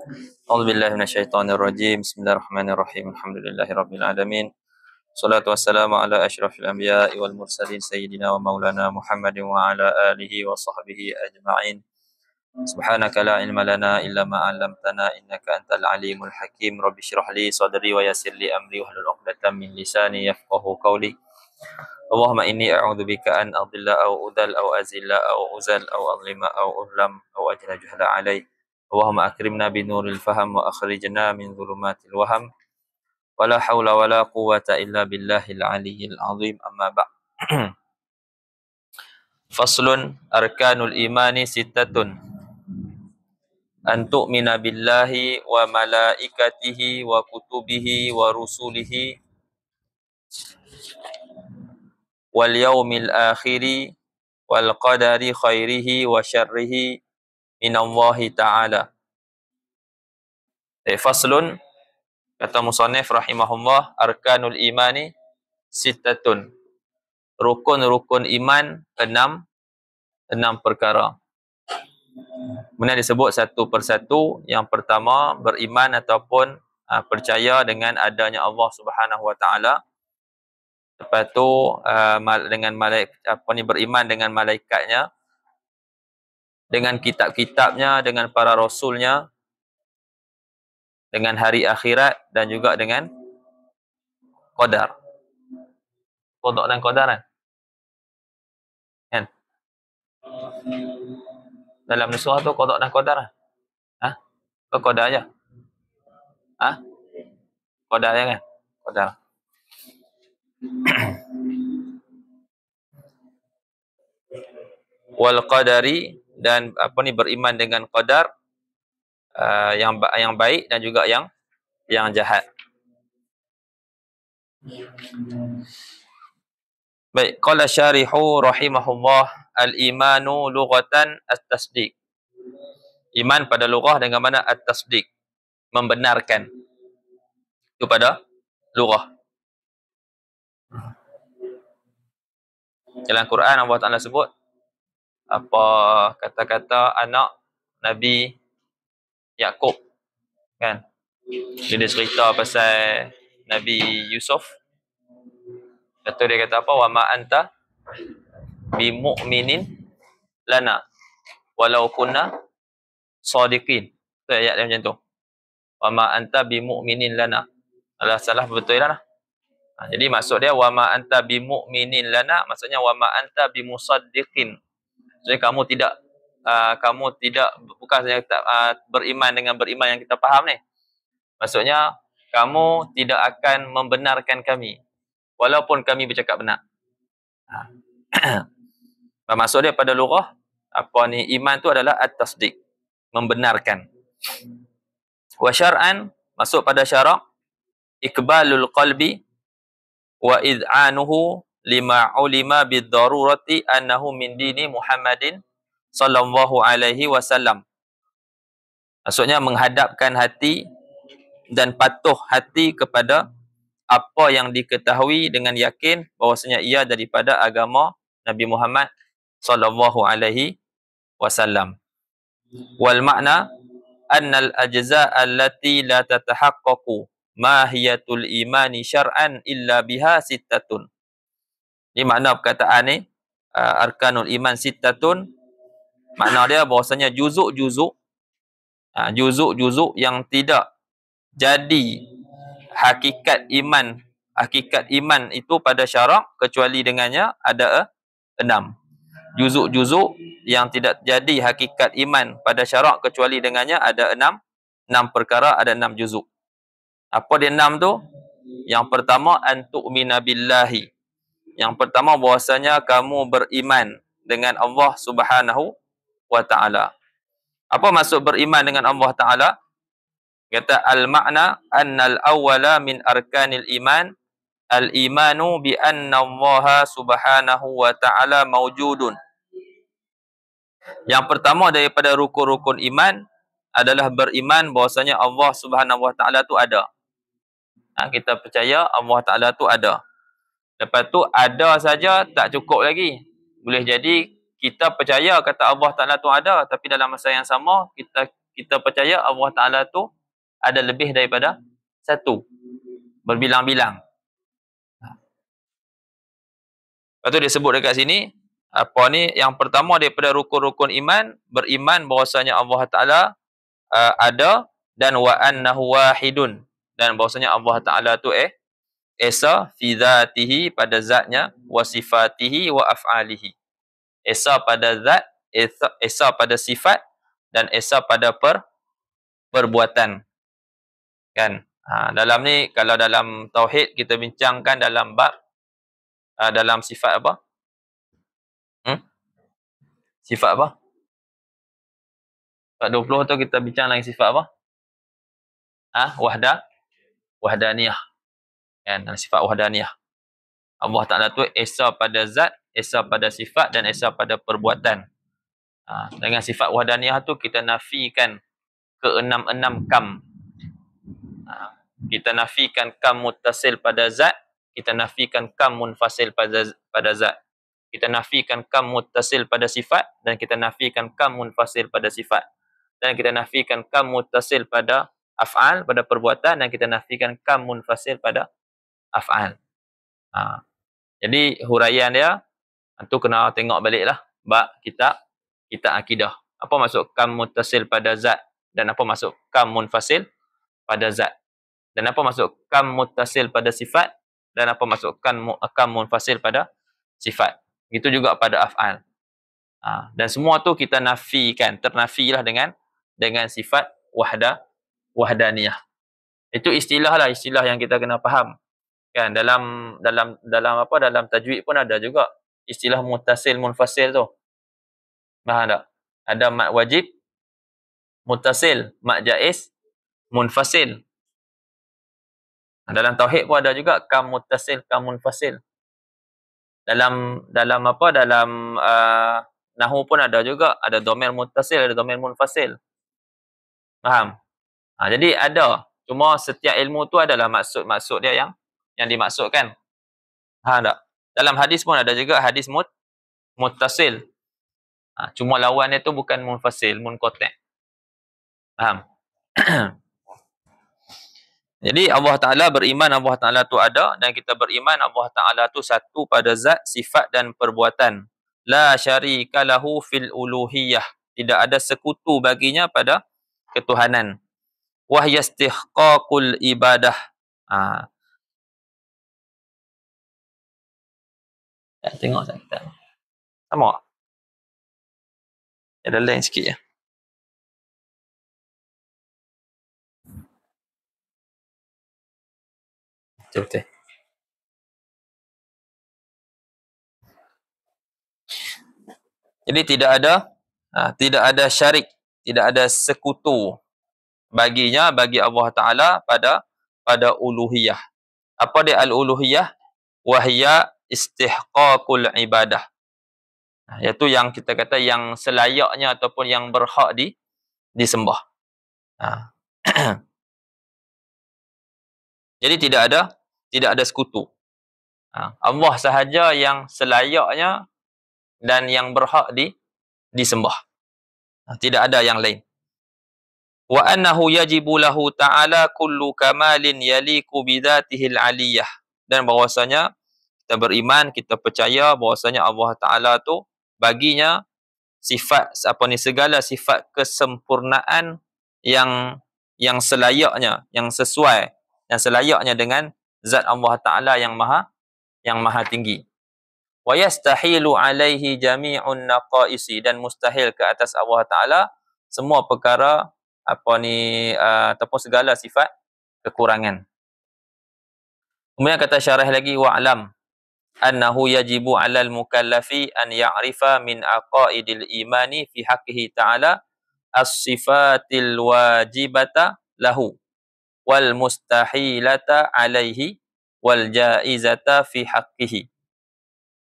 أعوذ بالله من الشيطان الرجيم. بسم الله الرحمن الرحيم. الحمد لله رب العالمين. الصلاة والسلام على أشرف الأنبياء والمرسلين سيدنا ومولانا محمد وعلى آله وصحبه أجمعين. سبحانك لا علم لنا إلا ما علمتنا إنك أنت العليم الحكيم. رب اشرح لي صدري ويسر لي أمري واحلل عقدة من لساني يفقهوا قولي. اللهم إني أعوذ بك أن أضل أو أضل أو أزل أو أزل أو أظلم أو أظلم أو أجهل جهل عليه. اللهم أكرمنا بنور الفهم وأخرجنا من ظلمات الوهم ولا حول ولا قوة إلا بالله العلي العظيم. أما بعد. فصل أركان الإيمان ستة: أن تؤمن بالله وملائكته وكتبه ورسله واليوم الآخر والقدر خيره وشره من الله تعالى. Faslun, kata musannif rahimahullah, arkanul imani sittatun. Rukun-rukun iman enam perkara. Kemudian disebut satu persatu. Yang pertama, beriman ataupun percaya dengan adanya Allah Subhanahu Wa Taala. Lepas tu dengan beriman dengan malaikatnya, dengan kitab-kitabnya, dengan para rasulnya, dengan hari akhirat dan juga dengan qadar. Qada dan qadar kan? Dalam nusuh tu qada dan qadar. Ke qadar aja? Qadar aja kan? Qadar. Wal qadari, dan beriman dengan qadar, yang baik dan juga yang jahat. Baik, qala syarihu rahimahullah, al-imanu lughatan at-tasdiq. Iman pada lughah dengan mana at-tasdiq, membenarkan. Itu pada lughah. Dalam Quran Allah Taala sebut apa kata-kata anak Nabi Yaqub kan, dia cerita pasal Nabi Yusuf. Kata dia kata apa, wa ma anta bimu'minin lana walau kunna sadiqin. Itu ayat dia macam tu, wa ma anta bimu'minin lana. Alah, salah betul lah. Jadi maksud dia wa ma anta bimu'minin lana, maksudnya wa ma anta bimusaddiqin. Maksudnya kamu tidak bukan saja beriman dengan beriman yang kita faham ni. Maksudnya kamu tidak akan membenarkan kami walaupun kami bercakap benar. Maksud dia pada lughah, iman tu adalah at-tasdiq, membenarkan. Wa syar'an, masuk pada syarak, iqbalul qalbi wa id'anuhu lima ulima bid-darurati annahu min dini Muhammadin sallallahu alaihi wasallam. Maksudnya menghadapkan hati dan patuh hati kepada apa yang diketahui dengan yakin bahwasanya ia daripada agama Nabi Muhammad sallallahu alaihi wasallam. Wal makna annal ajza' allati la tatahaqqaqu mahiyatul imani syar'an illa biha sittatun. Ini makna perkataan ni, arkanul iman sittatun. Makna dia bahwasanya juzuk-juzuk yang tidak jadi hakikat iman itu pada syarak kecuali dengannya ada 6. Juzuk-juzuk yang tidak jadi hakikat iman pada syarak kecuali dengannya ada 6 perkara, ada 6 juzuk. Apa dia 6 tu? Yang pertama, an tu'mina billahi. Yang pertama, bahwasanya kamu beriman dengan Allah Subhanahu wa Ta'ala. Apa maksud beriman dengan Allah Ta'ala? Kata al-makna annal awwala min arkanil iman al-imanu bi anna Allah Subhanahu wa Ta'ala mawjudun. Yang pertama daripada rukun-rukun iman adalah beriman bahwasanya Allah Subhanahu wa Ta'ala tu ada. Kita percaya Allah Ta'ala tu ada. Lepas tu ada saja tak cukup lagi. Boleh jadi kita percaya kata Allah Ta'ala tu ada, tapi dalam masa yang sama kita kita percaya Allah Ta'ala tu ada lebih daripada satu, berbilang-bilang. Lepas tu dia sebut dekat sini, apa ni, yang pertama daripada rukun-rukun iman, beriman bahawasanya Allah Ta'ala ada, dan wa annahu wahidun, dan bahawasanya Allah Ta'ala tu esa fi dhatihi, pada zatnya, wa sifatihi wa af'alihi. Esa pada zat, esa pada sifat, dan esa pada perbuatan. Kan? Dalam ni, kalau dalam tauhid kita bincangkan dalam bab dalam sifat apa? Sifat apa? Sifat 20 tu kita bincang lagi sifat apa? Wahdaniyah. Kan? Sifat wahdaniyah. Allah Ta'ala tu esa pada zat, esa pada sifat, dan esa pada perbuatan. Dengan sifat wahdaniyah tu kita nafikan keenam-enam kam. Kita nafikan kam muttasil pada zat, kita nafikan kam munfasil pada zat. Kita nafikan kam muttasil pada sifat, dan kita nafikan kam munfasil pada sifat. Dan kita nafikan kam muttasil pada af'al, pada perbuatan, dan kita nafikan kam munfasil pada af'al. Jadi huraian dia tu kena tengok baliklah bab kita akidah. Apa maksud kam muttasil pada zat, dan apa maksud kam munfasil pada zat, dan apa maksud kam muttasil pada sifat, dan apa maksud kam munfasil pada sifat. Itu juga pada af'al. Dan semua tu kita nafikan, ternafilah dengan sifat wahdaniyah. Itu istilah yang kita kena faham. Kan, dalam tajwid pun ada juga istilah muttasil munfasil tu. Faham tak? Ada mat wajib muttasil, mat jaiz munfasil. Dalam tauhid pun ada juga kam muttasil, kam munfasil. Dalam nahwu pun ada juga, ada dhamir muttasil, ada dhamir munfasil. Faham? Jadi ada, cuma setiap ilmu tu adalah maksud dia yang dimaksudkan. Faham tak? Dalam hadis pun ada juga hadis muttasil. Cuma lawannya tu bukan munfasil, munqati'. Faham? Jadi Allah Ta'ala beriman Allah Ta'ala tu ada, dan kita beriman Allah Ta'ala tu satu pada zat, sifat dan perbuatan. La syarika lahu fil uluhiyah. Tidak ada sekutu baginya pada ketuhanan. Wahyastihqaqul ibadah. Tengok kita. Sama. Ada lain sikit ya. Betul. Jadi tidak ada syarik, tidak ada sekutu baginya, bagi Allah Ta'ala pada uluhiyah. Apa dia al-uluhiyah? Wahya istihqaqul ibadah. Iaitu yang kita kata yang selayaknya ataupun yang berhak disembah. Jadi tidak ada sekutu. Allah sahaja yang selayaknya dan yang berhak disembah. Tidak ada yang lain. Wa annahu yajibu lahu ta'ala kullu kamalin yaliku bidzatihil aliyah. Dan bahwasanya kita beriman, kita percaya bahwasanya Allah Ta'ala tu baginya segala sifat kesempurnaan yang selayaknya, yang sesuai, yang selayaknya dengan zat Allah Ta'ala yang maha tinggi. Wa yastahilu alaihi jami'un naqaisi, dan mustahil ke atas Allah Ta'ala semua perkara ataupun segala sifat kekurangan. Kemudian kata syarah lagi, wa'lam annahu yajibu 'alal mukallafi an ya'rifa min aqaidil imani fi haqqihi ta'ala as-sifatil wajibata lahu wal mustahilata 'alaihi wal jaizata fi haqqihi.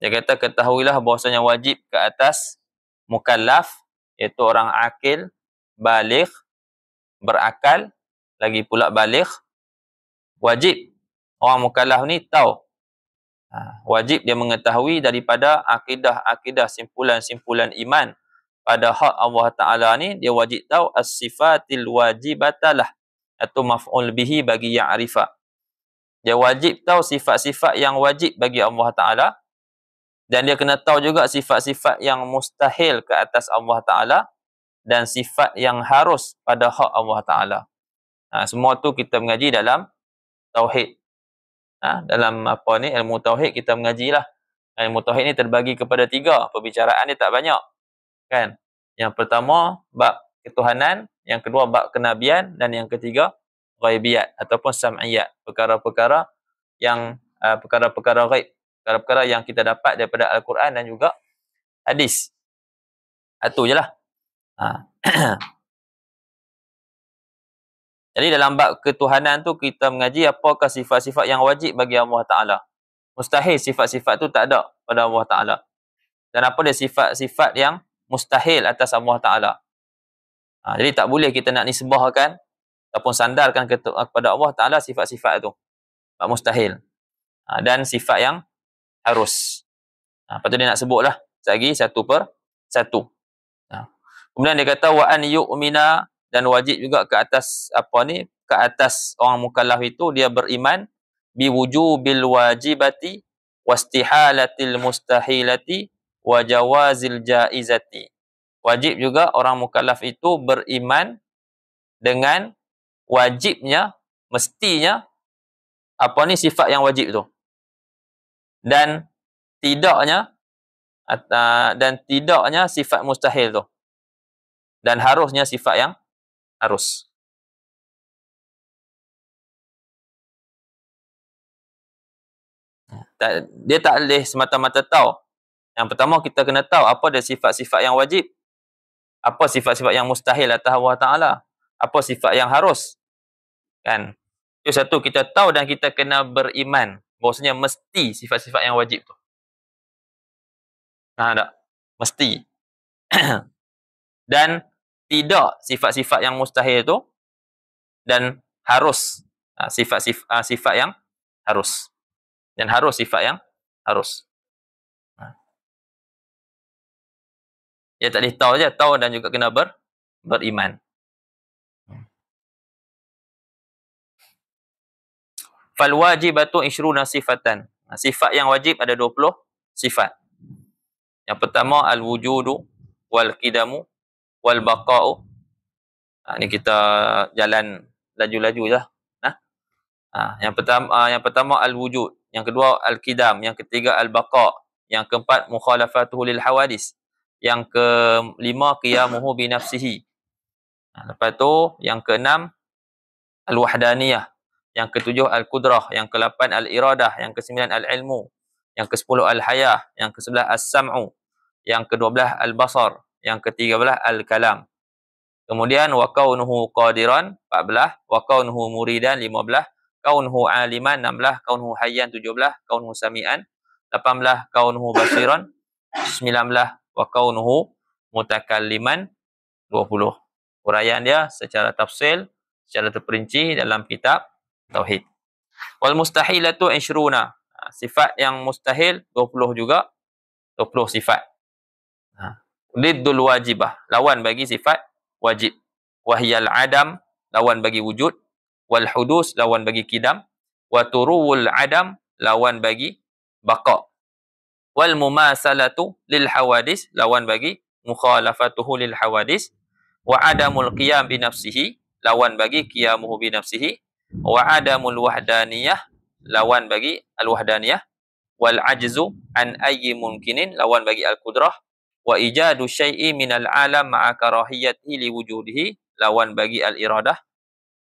Dia kata ketahuilah bahwasanya wajib ke atas mukallaf, iaitu orang akil, baligh, berakal, lagi pula baligh. Wajib orang mukallaf ni tahu. Wajib dia mengetahui daripada akidah-akidah, simpulan-simpulan iman pada hak Allah Ta'ala ni, dia wajib tahu as-sifatil wajibatalah, atau maf'ul bihi bagi ya'rifa. Dia wajib tahu sifat-sifat yang wajib bagi Allah Ta'ala, dan dia kena tahu juga sifat-sifat yang mustahil ke atas Allah Ta'ala, dan sifat yang harus pada hak Allah Ta'ala. Semua tu kita mengaji dalam tauhid. Dalam ilmu tauhid kita mengajilah. Ilmu tauhid ni terbagi kepada 3. Perbicaraan dia tak banyak, kan? Yang pertama bab ketuhanan, yang kedua bab kenabian, dan yang ketiga ghaibiyat ataupun sam'iyat, perkara-perkara yang perkara-perkara ghaib, perkara-perkara yang kita dapat daripada Al-Quran dan juga hadis. Itu je lah. Jadi dalam bab ketuhanan tu kita mengaji apakah sifat-sifat yang wajib bagi Allah Ta'ala. Mustahil sifat-sifat tu tak ada pada Allah Ta'ala. Dan apa dia sifat-sifat yang mustahil atas Allah Ta'ala. Jadi tak boleh kita nak nisbahkan ataupun sandarkan kepada Allah Ta'ala sifat-sifat tu. Mustahil. Dan sifat yang harus. Lepas tu dia nak sebutlah lagi satu per satu. Kemudian dia kata wa an yu'mina, dan wajib juga ke atas ke atas orang mukallaf itu dia beriman bi wujubil wajibati wastihalatil mustahilati wa jawazil jaizati. Wajib juga orang mukallaf itu beriman dengan wajibnya, mestinya sifat yang wajib tu, dan tidaknya sifat mustahil tu, dan harusnya sifat yang harus. Dia tak boleh semata-mata tahu. Yang pertama kita kena tahu apa dia sifat-sifat yang wajib, apa sifat-sifat yang mustahil atas Allah Ta'ala, apa sifat yang harus, kan? Itu satu, kita tahu dan kita kena beriman bahawasanya mesti sifat-sifat yang wajib tu. Tak? Mesti. Dan tidak sifat-sifat yang mustahil tu, dan harus sifat yang harus, dan harus sifat yang harus. Dia tak boleh tahu je, tahu dan juga kena beriman. Fal wajibatu 20 sifatan. Sifat yang wajib ada 20 sifat. Yang pertama al-wujudu wal qidamu wal baqa'u. Ni kita jalan laju-laju je. Yang pertama al-wujud, yang kedua al-qidam, yang ketiga al-baqa', yang keempat mukhalafatuhu lil hawadis, yang kelima qiyamuhu bi nafsihi. Lepas tu yang keenam al-wahdaniyah, yang ketujuh al-qudrah, yang ke-8 al-iradah, yang ke-9 al-ilmu, yang ke-10 al-hayah, yang ke-11 as-sam'u, yang ke-12 al-basar, yang ke-13 al-kalam. Kemudian wa kaunuhu qadiran 14, wa kaunuhu muridan 15, kaunuhu aliman 16, kaunuhu hayyan 17, kaunuhu sami'an 18, kaunuhu basiran 19, wa kaunuhu mutakalliman 20. Uraian dia secara tafsil, secara terperinci dalam kitab tauhid. Wal mustahilatu 20. Sifat yang mustahil 20 juga, 20 sifat. Liddul wajibah, lawan bagi sifat wajib. Wahyal adam, lawan bagi wujud. Wal hudus, lawan bagi kidam. Wa turuwul adam, lawan bagi baqa'. Wal mumasalatu lil hawadis, lawan bagi mukhalafatuhu lil hawadis. Wa adamul qiyam bi nafsihi, lawan bagi qiyamuhu bi nafsihi. Wa adamul wahdaniyah, lawan bagi al-wahdaniyah. Wal ajzu an ayyi mumkinin, lawan bagi al-qudrah. Wa ijadu syai'i minal alam ma'a karahiyatihi liwujudihi, lawan bagi al-iradah.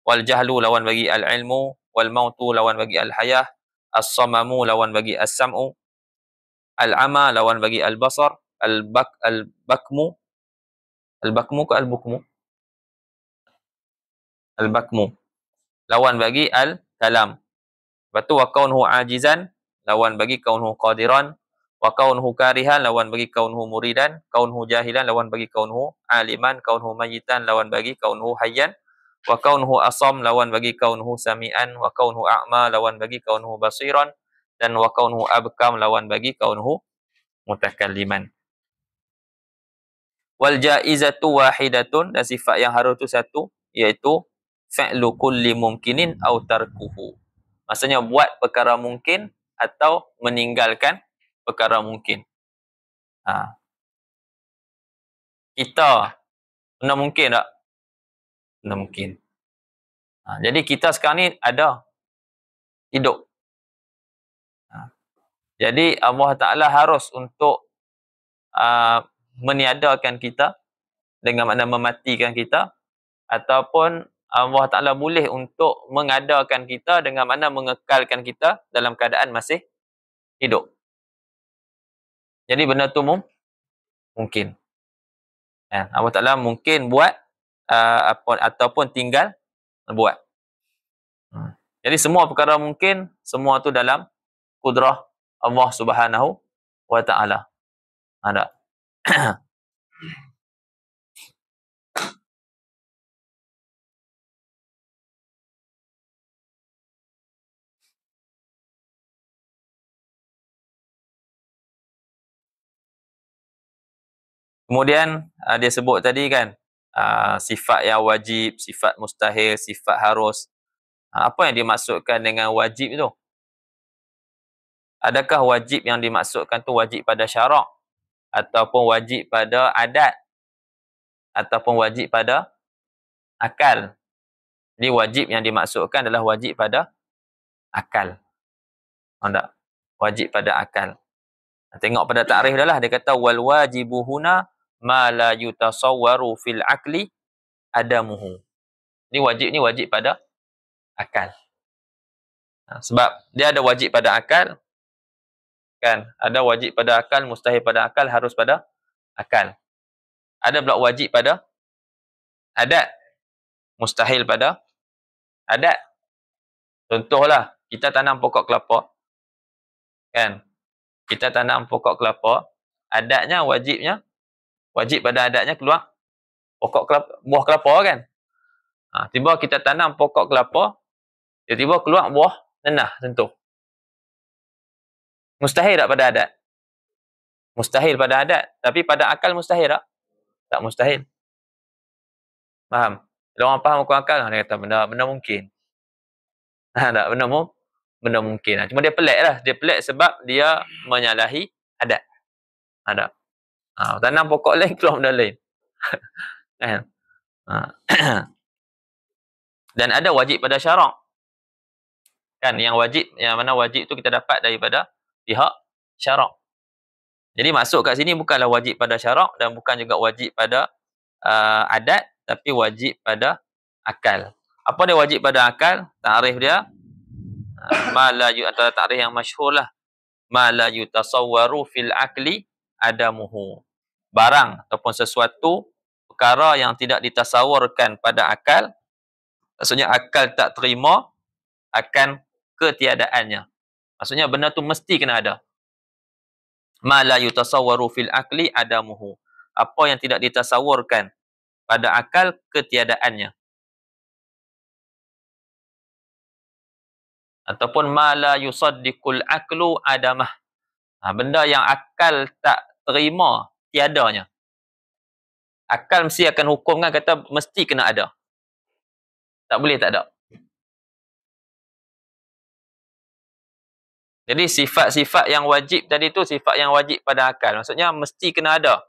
Wal jahlu, lawan bagi al-ilmu. Wal mautu, lawan bagi al-hayah. As-samamu, lawan bagi as-sam'u. Al-ama, lawan bagi al-basar. Al-bakmu ke al-bukmu? Al-bakmu, lawan bagi al-kalam. Lepas tu wa kaunuhu ajizan, lawan bagi kaunuhu qadiran. Wa kaunuhu karihan, lawan bagi kaunuhu muridan. Kaunuhu jahilan, lawan bagi kaunuhu aliman. Kaunuhu mayitan, lawan bagi kaunuhu hayyan. Wa kaunuhu asam, lawan bagi kaunuhu sami'an. Wa kaunuhu a'ma, lawan bagi kaunuhu basiran. Dan wa kaunuhu abkam, lawan bagi kaunuhu mutakalliman. Wal jaizatu wahidatun, dan sifat yang harus tu satu, iaitu fi'lu kulli mumkinin aw tarkuhu. Maksudnya buat perkara mungkin atau meninggalkan perkara mungkin. Kita benda mungkin tak? Benda mungkin. Jadi kita sekarang ni ada hidup. Jadi Allah Ta'ala harus untuk meniadakan kita dengan makna mematikan kita, ataupun Allah Ta'ala boleh untuk mengadakan kita dengan makna mengekalkan kita dalam keadaan masih hidup. Jadi benda tu mungkin. Allah Ta'ala mungkin buat ataupun tinggal buat. Jadi semua perkara mungkin, semua tu dalam kudrah Allah Subhanahu wa Ta'ala. Ada. Kemudian dia sebut tadi kan, sifat yang wajib, sifat mustahil, sifat harus. Apa yang dimaksudkan dengan wajib itu? Adakah wajib yang dimaksudkan tu wajib pada syarak, ataupun wajib pada adat, ataupun wajib pada akal? Jadi wajib yang dimaksudkan adalah wajib pada akal. Tak? Wajib pada akal. Tengok pada takrif dah lah, dia kata wal wajibu huna ma la yutasawwaru fil aqli adamuhu. Ini wajib ni wajib pada akal. Sebab dia ada wajib pada akal, kan? Ada wajib pada akal, mustahil pada akal, harus pada akal. Ada pula wajib pada adat, mustahil pada adat. Contohlah, kita tanam pokok kelapa, kan? Kita tanam pokok kelapa, adatnya, wajib pada adatnya keluar pokok kelapa, buah kelapa, kan? Tiba kita tanam pokok kelapa, tiba-tiba keluar buah nenah, tentu. Mustahil tak pada adat? Mustahil pada adat. Tapi pada akal mustahil tak? Tak mustahil. Faham? Kalau orang faham hukum akal, dia kata benda mungkin. Tak, benda mungkin. Cuma dia pelik lah. Dia pelik sebab dia menyalahi adat. Ada. Tanam pokok lain, keluar benda lain. Dan ada wajib pada syarak. Kan, yang mana wajib tu kita dapat daripada pihak syarak. Jadi masuk kat sini bukanlah wajib pada syarak dan bukan juga wajib pada adat, tapi wajib pada akal. Apa dia wajib pada akal? Takrif dia antara takrif yang masyhur lah. Ma la yutasawwaru fil aqli adamuhu. Barang ataupun sesuatu perkara yang tidak ditasawwarkan pada akal, maksudnya akal tak terima akan ketiadaannya. Maksudnya benda tu mesti kena ada. Ma la yutasawwaru fil aqli adamuhu. Apa yang tidak ditasawwarkan pada akal, ketiadaannya. Ataupun ma la yusaddiqul aqlu adamah. Benda yang akal tak terima tiadanya. Akal mesti akan hukumkan, kata mesti kena ada. Tak boleh tak ada. Jadi sifat-sifat yang wajib tadi tu sifat yang wajib pada akal. Maksudnya mesti kena ada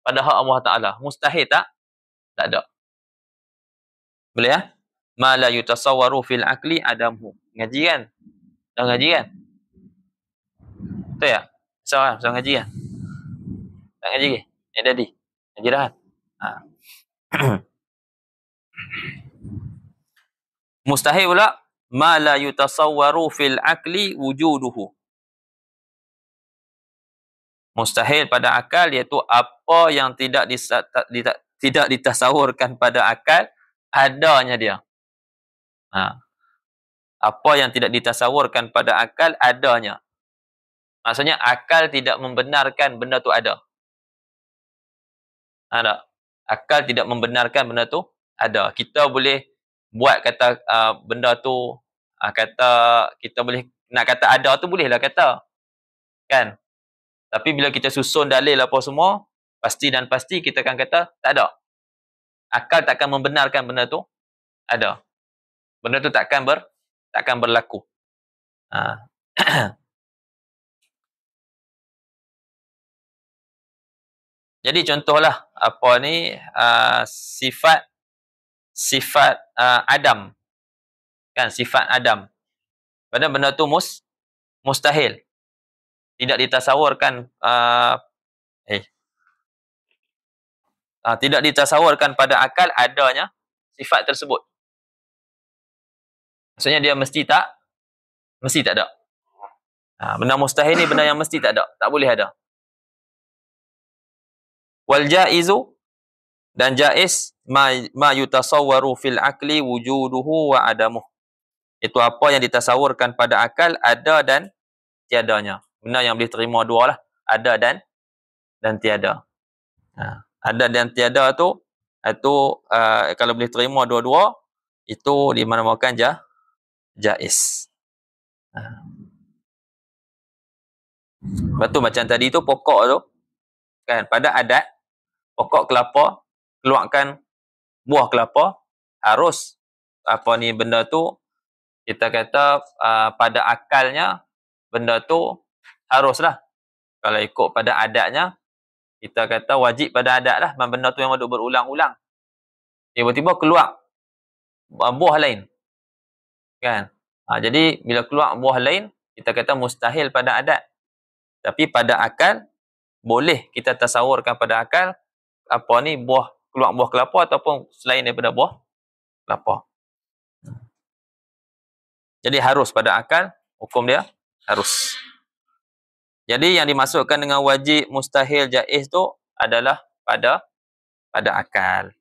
pada hak Allah Ta'ala. Mustahil tak? Tak ada. Boleh ya? Ma la yutasawwaru fil aqli adamu. Ngaji kan? Dah ngaji kan? Betul ya? Pasal ngaji kan? Tak ngaji ke? Tadi. Ngaji dah kan? Mustahil pula ma la yutasawwaru fil aqli wujuduhu. Mustahil pada akal iaitu apa yang tidak ditasawurkan pada akal adanya dia. Apa yang tidak ditasawurkan pada akal adanya. Maksudnya akal tidak membenarkan benda tu ada. Tak? Akal tidak membenarkan benda tu ada. Kita boleh buat kata benda tu, kata kita boleh nak kata ada tu bolehlah kata. Kan? Tapi bila kita susun dalil apa semua, Pasti dan pasti kita akan kata tak ada. Akal takkan membenarkan benda tu ada. Benda tu takkan berlaku. Ha. Jadi contohlah apa ni sifat Adam, kan, sifat Adam. Pada benda tu mustahil. Tidak ditasawurkan tidak ditasawurkan pada akal adanya sifat tersebut. Maksudnya dia mesti tak ada. Benda mustahil ni benda yang mesti tak ada, tak boleh ada. Wal jaizu, dan jaiz ma yutasawwaru fil akli wujuduhu wa adamuh. Itu apa yang ditasawurkan pada akal ada dan tiadanya. Benda yang boleh terima dua lah, ada dan tiada. Ada dan tiada tu kalau boleh terima dua-dua, itu dinamakan jaiz. Lepas tu macam tadi tu pokok tu, kan, pada adat pokok kelapa keluarkan buah kelapa, harus benda tu kita kata pada akalnya benda tu haruslah. Kalau ikut pada adatnya, kita kata wajib pada adat lah, benda tu yang berulang-ulang. Tiba-tiba keluar buah lain, kan. Jadi bila keluar buah lain, kita kata mustahil pada adat. Tapi pada akal boleh kita tasawurkan pada akal keluar buah kelapa ataupun selain daripada buah kelapa. Jadi harus pada akal, hukum dia harus. Jadi yang dimasukkan dengan wajib, mustahil, jaiz tu adalah pada akal.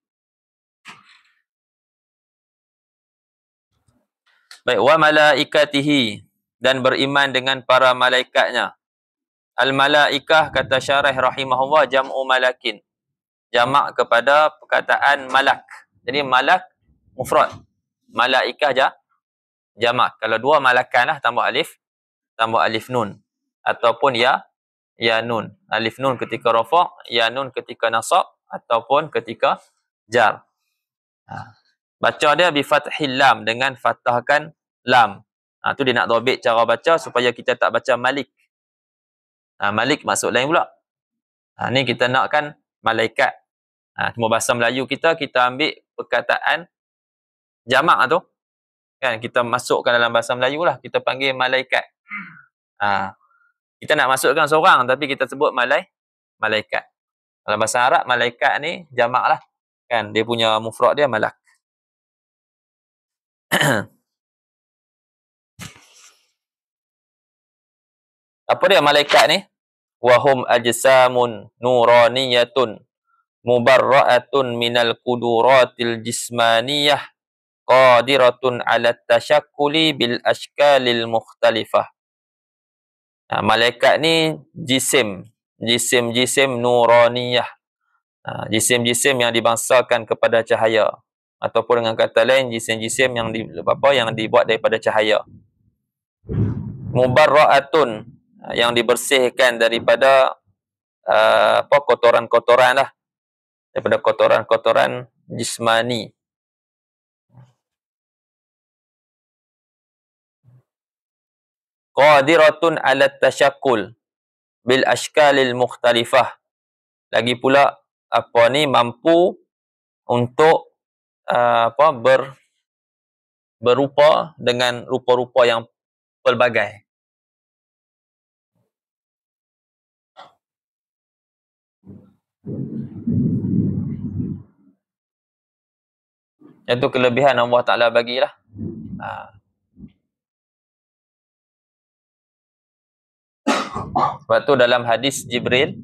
Baik, wa malaikatihi, dan beriman dengan para malaikatnya. Al-malaikah, kata syarah rahimahullah, jam'u malakin. Jamak kepada perkataan malak. Jadi malak mufrad, malaikah jamak. Kalau dua malakan lah, tambah alif nun, ataupun ya nun. Alif nun ketika rafa', ya nun ketika nasab, ataupun ketika jar. Baca dia bi fathil lam, dengan fathahkan lam. Tu dia nak dhabit cara baca supaya kita tak baca malik. Malik maksud lain pula. Ni kita nakkan malaikat. Cuma bahasa Melayu kita ambil perkataan jamak tu, kan, kita masukkan dalam bahasa Melayu lah, kita panggil malaikat. Kita nak masukkan seorang tapi kita sebut malaikat. Dalam bahasa Arab malaikat ni jamak lah, kan, dia punya mufrad dia malak. Apa dia malaikat ni? Wahum ajsamun nuraniyatun mubarra'atun minal quduratil jismaniyah qadiratun ala tasyakkuli bil ashkalil mukhtalifah. Malaikat ni jisim nuraniyah. Jisim-jisim yang dibangsakan kepada cahaya, ataupun dengan kata lain jisim-jisim yang dibuat daripada cahaya. Mubarra'atun, yang dibersihkan daripada kotoran-kotoran lah, daripada kotoran-kotoran jismani. Qadiratun ala tasyakkul bil ashkalil mukhtalifah. Lagi pula mampu untuk berupa dengan rupa-rupa yang pelbagai. Itu kelebihan Allah Ta'ala bagilah. Sebab tu dalam hadis Jibril,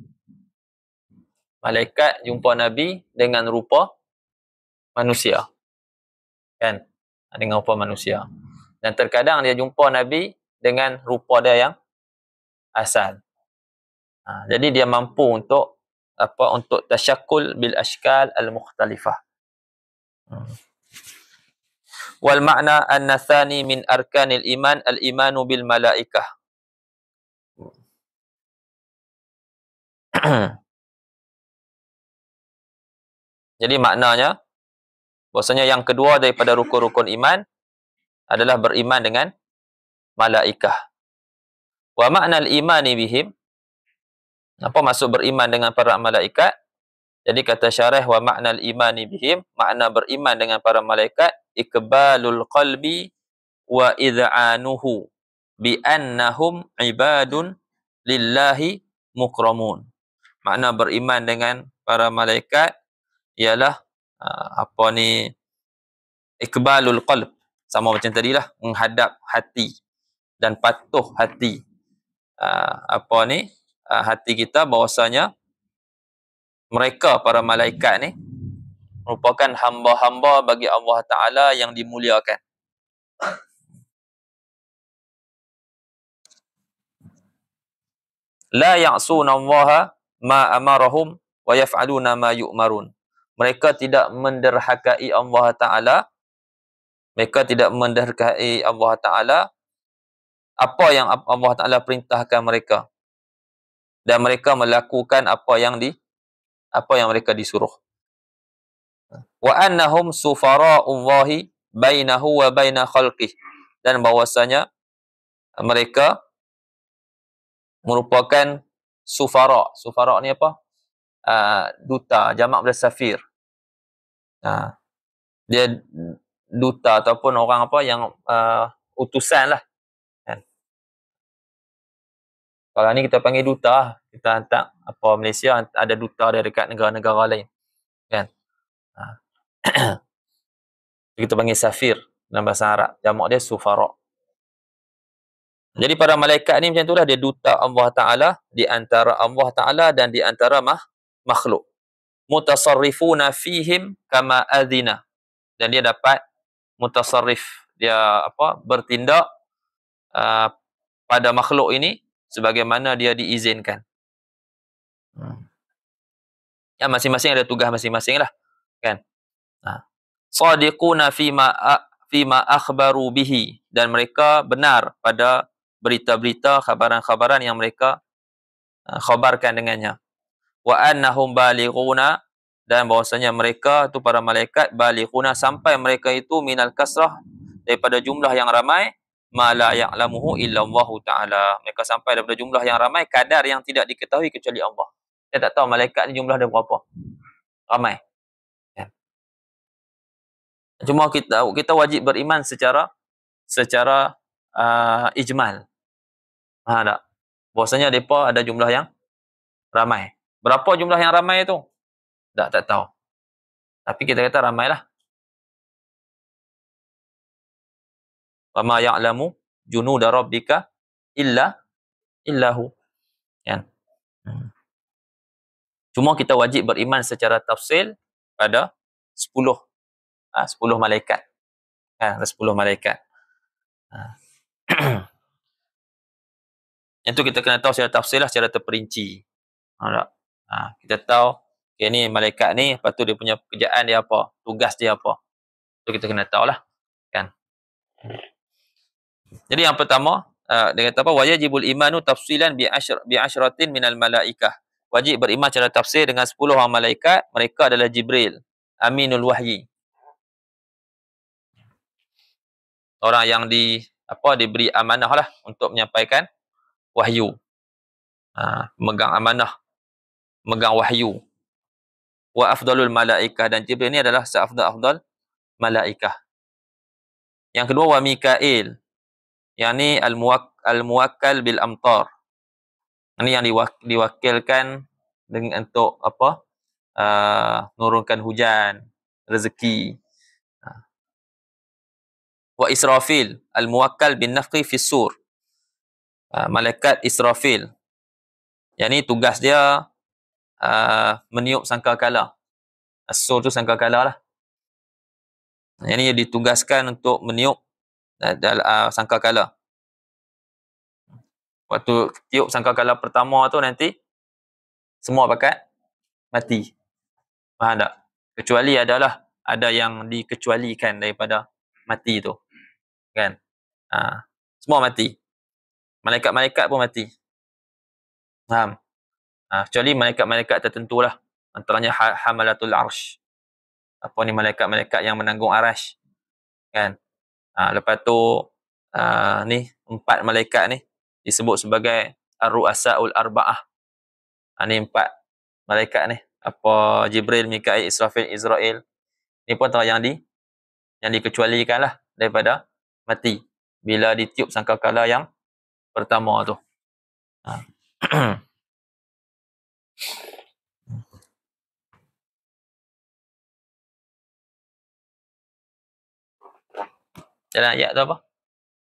malaikat jumpa Nabi dengan rupa manusia, kan, dengan rupa manusia. Dan terkadang dia jumpa Nabi dengan rupa dia yang asal. Jadi dia mampu untuk tasyakkul bil ashkal al mukhtalifah. Wal makna an-nathani min arkanil iman al-imanu bil malaikah. Jadi maknanya bahwasanya yang kedua daripada rukun-rukun iman adalah beriman dengan malaikah. Wa ma'nal imani bihim, apa maksud beriman dengan para malaikat? Jadi kata syarah, wa ma'nal imani bihim, makna beriman dengan para malaikat, ikbalul qalbi wa id'anuhu bi annahum ibadun lillahi mukramun. Makna beriman dengan para malaikat ialah ikbalul qalb, sama macam tadilah, menghadap hati dan patuh hati hati kita bahwasanya mereka para malaikat ni merupakan hamba-hamba bagi Allah Ta'ala yang dimuliakan. La ya'suna Allah ma amarahum wa yaf'aluna ma yu'marun. Mereka tidak menderhakai Allah Ta'ala. Mereka tidak menderhakai Allah Ta'ala apa yang Allah Ta'ala perintahkan mereka. Dan mereka melakukan apa yang mereka disuruh. Wa annahum sufara'ullahi bainahu wa baina khalqih. Dan bahwasanya mereka merupakan sufara. Sufara ni apa? Duta, jamak pada safir. Dia duta ataupun orang apa yang utusan lah. Kan? Kalau ni kita panggil duta, kita hantar apa Malaysia ada duta dia dekat negara-negara lain. Kan? Kita panggil safir dalam bahasa Arab. Jamak dia sufara. Jadi para malaikat ni macam itulah, dia duta Allah Ta'ala di antara Allah Ta'ala dan di antara makhluk. Mutasarrifuna fihim kama adhina. Dan dia dapat mutasarrif, dia bertindak pada makhluk ini sebagaimana dia diizinkan. Ya, masing-masing ada tugas masing-masing lah. Kan? Sadiquna fima akhbaru bihi. Dan mereka benar pada berita-berita, khabaran-khabaran yang mereka khabarkan dengannya. Wa annahum balighuna, dan bahwasanya mereka tu para malaikat balighuna, sampai mereka itu minal kasrah, daripada jumlah yang ramai, ma la ya'lamuhu illa Allah Ta'ala. Mereka sampai daripada jumlah yang ramai, kadar yang tidak diketahui kecuali Allah. Saya tak tahu malaikat ni jumlah dia berapa. Ramai. Ya. Cuma kita wajib beriman secara ijmal. Tak? Bahwasanya mereka ada jumlah yang ramai. Berapa jumlah yang ramai itu? Tak tahu. Tapi kita kata ramailah. Wa ma ya'lamu junuda rabbika illahu. Kan? Cuma kita wajib beriman secara tafsil pada 10 malaikat. Ada 10 malaikat. Itu kita kena tahu secara tafsil lah, secara terperinci. Kita tahu ni malaikat ni, lepas tu dia punya pekerjaan dia apa, tugas dia apa. Itu kita kena tahu lah. Kan? Jadi yang pertama, dia kata apa? Wajibul imanu tafsilan bi asyratin minal malaikah. Wajib beriman secara tafsir dengan 10 orang malaikat. Mereka adalah Jibril, Aminul Wahyi. Orang yang diberi amanah lah untuk menyampaikan wahyu. Megang amanah, megang wahyu. Wa afdalul malaikah, dan Jibril ni adalah seafdal malaikah. Yang kedua, wa Mikail, yang ni al-muwakkal bil amtar. Ini yang diwakilkan untuk menurunkan hujan, rezeki. Wa Israfil, al-muwakkal bin nafqi fis sur. Malaikat Israfil. Yang ni tugas dia meniup sangkakala. As-sur tu sangkakala lah. Yang ni dia ditugaskan untuk meniup sangkakala. Waktu tiup sangkakala pertama tu nanti semua pakat mati. Faham tak? Kecuali ada yang dikecualikan daripada mati tu. Kan? Semua mati. Malaikat-malaikat pun mati. Faham? Kecuali malaikat-malaikat tertentulah. Antaranya hamalatul arsh. apa ni, malaikat-malaikat yang menanggung arash, kan. Lepas tu ni 4 malaikat ni disebut sebagai ar-ru'asaul arba'ah. Ni 4 malaikat ni, apa, Jibril, Mikail, Israfil, Israel. Ni pun antara yang dikecualikan lah daripada mati bila ditiup sangkakala yang pertama tu. Dalam ayat tu apa?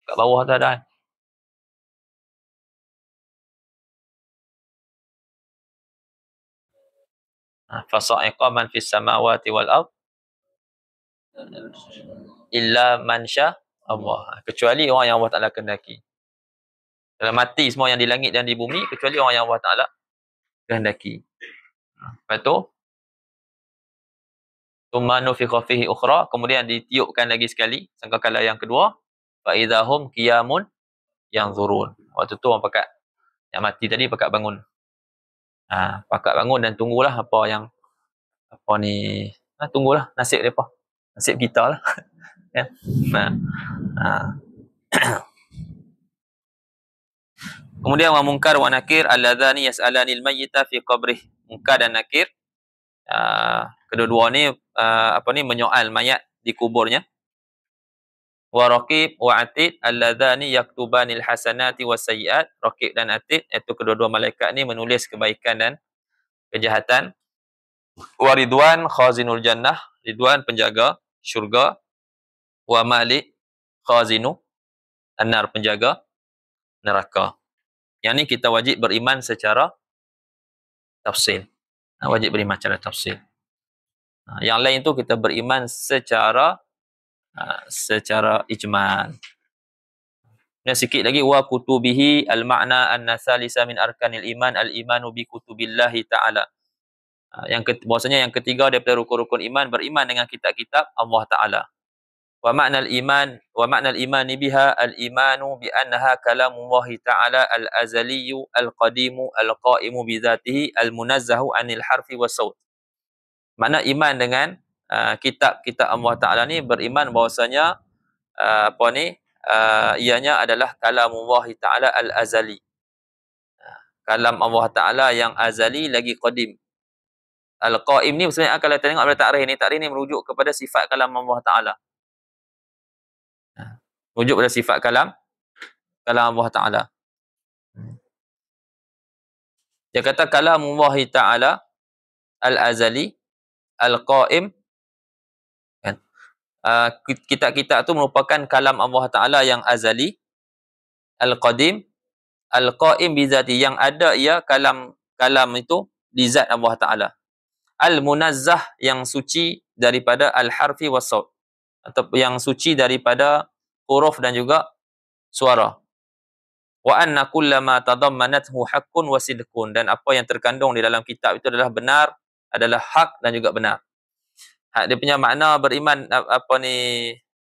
Kat bawah tu ada. Fasa'iqa man fis samawati wal ard illa man sya Allah. Kecuali orang yang Allah Ta'ala kehendaki. Dalam mati semua yang di langit dan di bumi, kecuali orang yang Allah Ta'ala kehendaki. Lepas tu, thumma nufikha fihi ukhra, kemudian ditiupkan lagi sekali sangkakala yang kedua, fa idahum qiyamun yanzurun. Waktu tu orang pakat, yang mati tadi pakat bangun. Pakat bangun dan tunggulah apa yang tunggulah nasib depa. Nasib kita lah. Kan? Kemudian wa munkar wa nakir alladzani yas'alanil mayyita fi qabrih. Munkar dan nakir, kedua-dua ni menyoal mayat di kuburnya. Wa raqib wa atid alladzani yaktubanil hasanati wasayyi'at. Raqib dan atid, iaitu kedua-dua malaikat ni menulis kebaikan dan kejahatan. Wa ridwan khazinul jannah, ridwan penjaga syurga. Wa malik khazinu annar, penjaga neraka. Yang ni kita wajib beriman secara tafsil. Wajib beriman secara tafsil. Yang lain tu kita beriman secara ijmal. Dan sikit lagi, wa kutubihi al-ma'na an-nasalisa min arkanil iman al-imanu bi kutubillahi ta'ala. Bahwasanya yang ketiga daripada rukun-rukun iman, beriman dengan kitab-kitab Allah Ta'ala. Wa ma'nal iman biha al-imanu bi annaha kalamullah ta'ala al-azaliyyu al-qadimu al-qa'imu bi dzatihi al-munazzahu 'anil harfi was-saut. Makna iman dengan kitab-kitab Allah Ta'ala ni, beriman bahwasanya ianya adalah kalamullah ta'ala al-azali. Kalam Allah Ta'ala yang azali lagi qadim. Al-qaim ni sebenarnya kalau kita tengok pada takrif ni merujuk kepada sifat kalam Allah Ta'ala. Merujuk pada sifat kalam Allah Ta'ala. Dia kata kalamullah ta'ala al-azali al-qaim. Kitab-kitab tu merupakan kalam Allah Ta'ala yang azali, al-qadim, al-qaim bizati, yang ada ia kalam itu di zat Allah Ta'ala. Al-munazzah, yang suci daripada al-harfi was-saut, atau yang suci daripada huruf dan juga suara. Wa anna kullama tadammanathu haqqun wa sidqun, dan apa yang terkandung di dalam kitab itu adalah benar, adalah hak dan juga benar. Dia punya makna beriman,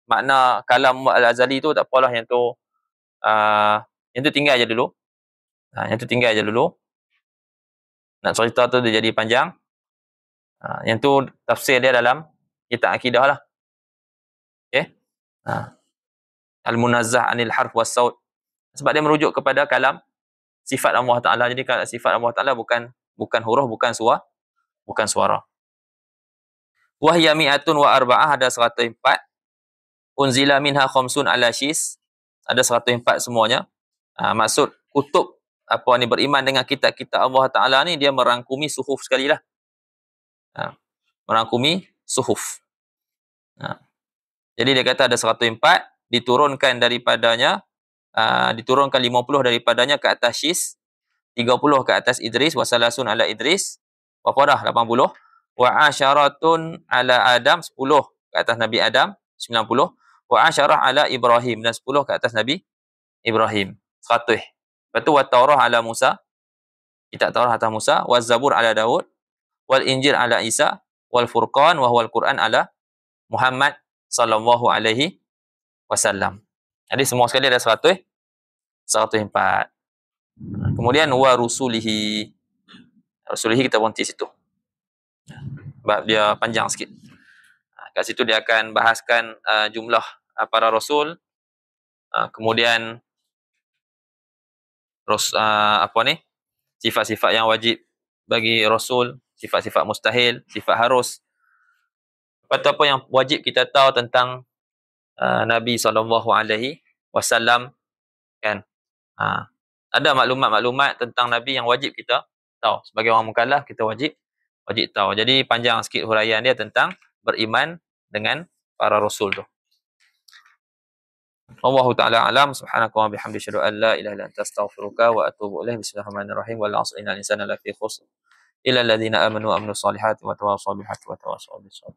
makna kalam al-azali tu tak apalah, yang tu tinggal je dulu. Yang tu tinggal je dulu. Nak cerita tu dia jadi panjang. Yang tu tafsir dia dalam kitab akidah lah. Okey. Al-munazzah anil harf was saut. Sebab dia merujuk kepada kalam sifat Allah Ta'ala. Jadi sifat Allah Ta'ala bukan huruf, bukan suara. Wahya mi'atun wa arba'ah, ada 104. Unzila minha khamsun ala syis, ada 104 semuanya. Maksud kutub beriman dengan kitab-kitab Allah Ta'ala ni, dia merangkumi suhuf sekali lah. Merangkumi suhuf. Jadi dia kata ada 104, diturunkan 50 daripadanya ke atas syis, 30 ke atas Idris, wasalasun ala Idris, berapa dah? 80. Wa asyaratun ala Adam, 10 ke atas Nabi Adam, 90. Wa asyarah ala Ibrahim, dan 10 ke atas Nabi Ibrahim, 100. Lepas tu wa Taurah ala Musa, kitab Taurah atas Musa, wa Zabur ala Daud, wal Injil ala Isa, wal Furqan wa huwal Quran ala Muhammad sallallahu alaihi wasallam. Jadi semua sekali ada 104. Kemudian wa rusulihi. Rusulihi kita berhenti situ, sebab dia panjang sikit. kat situ dia akan bahaskan jumlah para rasul, kemudian sifat-sifat yang wajib bagi rasul, sifat-sifat mustahil, sifat harus. Lepas tu apa yang wajib kita tahu tentang Nabi SAW, kan? Ada maklumat-maklumat tentang Nabi yang wajib kita tahu. Sebagai orang mukallaf, kita wajib tahu. Jadi panjang sikit huraian dia tentang beriman dengan para rasul tu. Wallahu ta'ala alam. Subhanaka wa bihamdika asyhadu an la ilaha illa anta astaghfiruka wa atubu ilaik. Bismillahirrahmanirrahim. Wal 'asri innal insana lafi khusr illa alladhina amanu wa amilus solihati wa tawassaw bil haqqi wa tawassaw bis sabr.